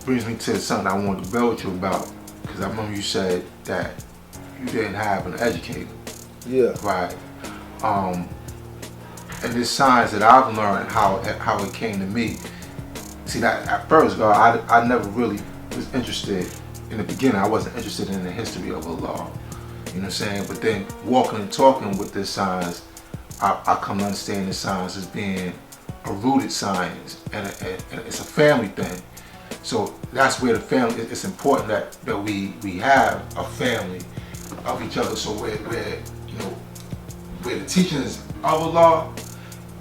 brings me to something I wanted to build with you about, because I remember you said that you didn't have an educator. Yeah. Right. And there's signs that I've learned how it came to me. See, that at first, I never really was interested. In the beginning, I wasn't interested in the history of Allah. You know what I'm saying? But then walking and talking with the signs, I come to understand the signs as being a rooted science, and it's a family thing. So that's where the family, it's important that we have a family of each other. So where the teachings of Allah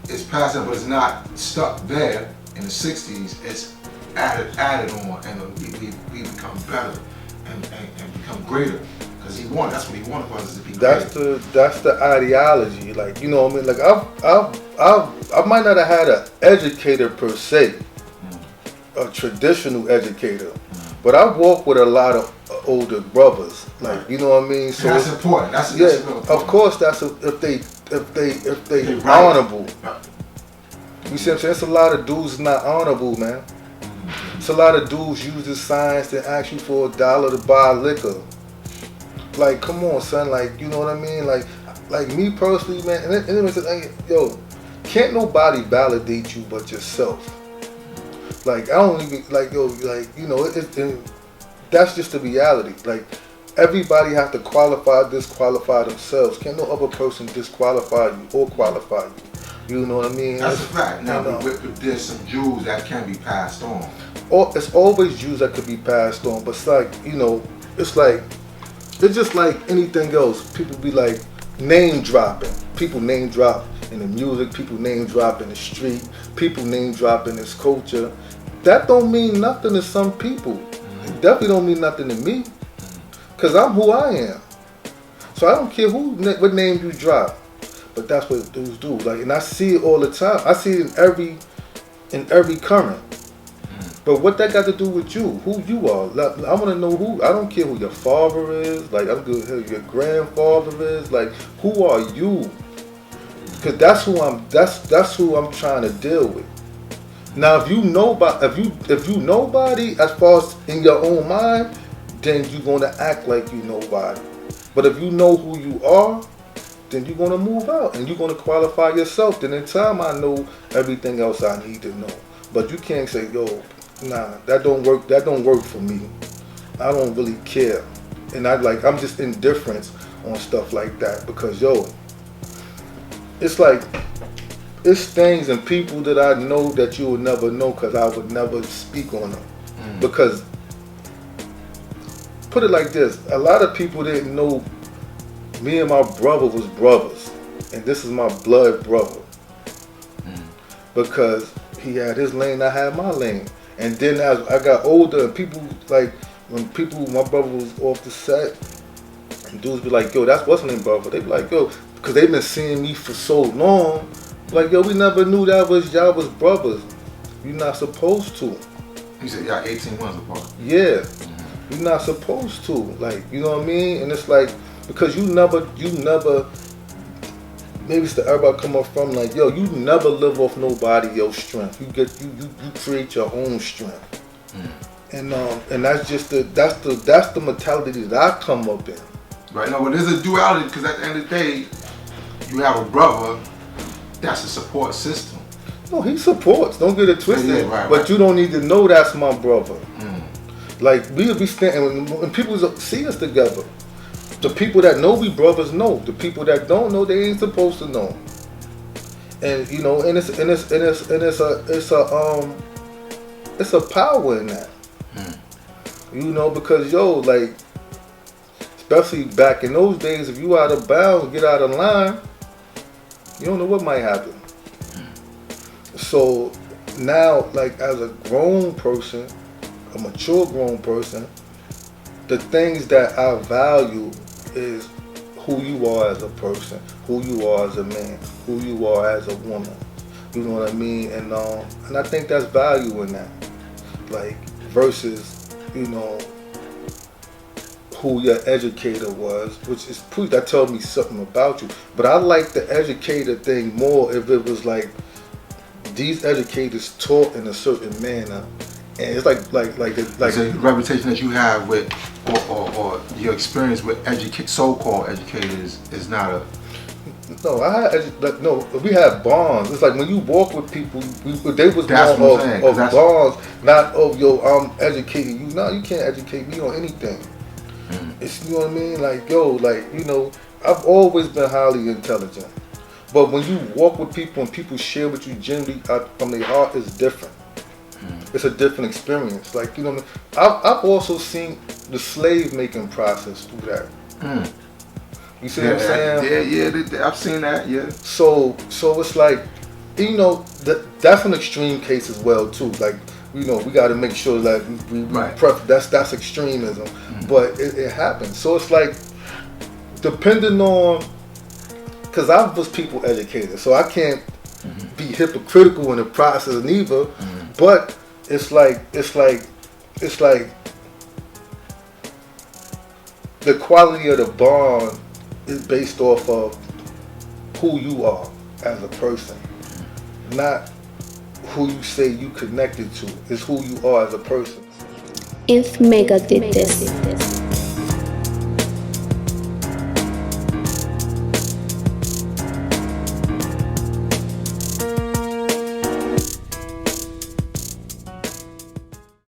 is passed on, but it's not stuck there in the 60s. It's added on, and we become better and become greater. Because that's what he wanted for us to be greater. That's the ideology. Like, you know what I mean? Like I might not have had an educator per se, a traditional educator, but I walk with a lot of older brothers. Like, you know what I mean? So that's important. That's real important. Of course, that's if they honorable. You see what I'm saying? It's a lot of dudes not honorable, man. It's a lot of dudes use the signs to ask you for $1 to buy liquor. Like, come on, son. Like, you know what I mean? Like me personally, man. And it was like, yo, can't nobody validate you but yourself. Like, I don't even that's just the reality. Like, everybody have to disqualify themselves. Can't no other person disqualify you or qualify you. You know what I mean? That's a fact. Now, there's some jewels that can be passed on. It's always jewels that could be passed on, but it's like, it's just like anything else. People be like name dropping. People name drop in the music. People name drop in the street. People name drop in this culture. That don't mean nothing to some people. It definitely don't mean nothing to me. Because I'm who I am. So I don't care what name you drop. But that's what dudes do. Like, and I see it all the time. I see it in every current. But what that got to do with you? Who you are? I want to know who. I don't care who your father is. Like, I'm good. Who your grandfather is. Like, who are you? Because that's who I'm trying to deal with. Now, if you nobody as far as in your own mind, then you're gonna act like you nobody. But if you know who you are, then you're gonna move out and you're gonna qualify yourself. Then in time, I know everything else I need to know. But you can't say, yo, nah, that don't work. That don't work for me. I don't really care, and I'm just indifferent on stuff like that because it's like it's things and people that I know that you will never know because I would never speak on them because. Put it like this: a lot of people didn't know me and my brother was brothers, and this is my blood brother because he had his lane, I had my lane. And then as I got older, and people my brother was off the set, and dudes be like, yo, that's what's name brother. They be like, yo, because they've been seeing me for so long, like, yo, we never knew y'all was brothers. You're not supposed to. You said y'all 18 months apart. Yeah. You're not supposed to, like, you know what I mean? And it's like, because you never, maybe it's the everybody come up from, like, yo, you never live off nobody else's strength. You create your own strength. And that's just that's the mentality that I come up in. Right, no, but there's a duality, because at the end of the day, you have a brother that's a support system. No, he supports, don't get it twisted. Yeah, right, but you don't need to know that's my brother. Like, we'll be standing, when people see us together, the people that know we brothers know. The people that don't know, they ain't supposed to know. And it's a power in that. Because like, especially back in those days, if you out of bounds, get out of line, you don't know what might happen. So now, like, as a grown person, a mature grown person, the things that I value is who you are as a person, who you are as a man, who you are as a woman. You know what I mean? And I think that's value in that. Like, versus, who your educator was, which is proof that told me something about you. But I like the educator thing more if it was like these educators taught in a certain manner And it's like So the reputation that you have with, or your experience with so-called educators is not a. no, no. We have bonds. It's like when you walk with people, they was That's more what I'm saying, of 'cause bonds, not of yo. I'm educating you. No, you can't educate me on anything. It's, you know what I mean. Like yo, like you know, I've always been highly intelligent, but when you walk with people and people share with you genuinely from their heart, it's different. It's a different experience. Like you know, what I mean? I've also seen the slave making process through that. You see what I'm saying? Yeah, I've seen that. Yeah. So it's like, you know, that's an extreme case as well too. Like, you know, we got to make sure that we Right. that's extremism, but it happens. So it's like, depending on, because I was people educated, so I can't be hypocritical in the process neither. But it's like the quality of the bond is based off of who you are as a person, not who you say you connected to. It's who you are as a person. INFMEGA did this.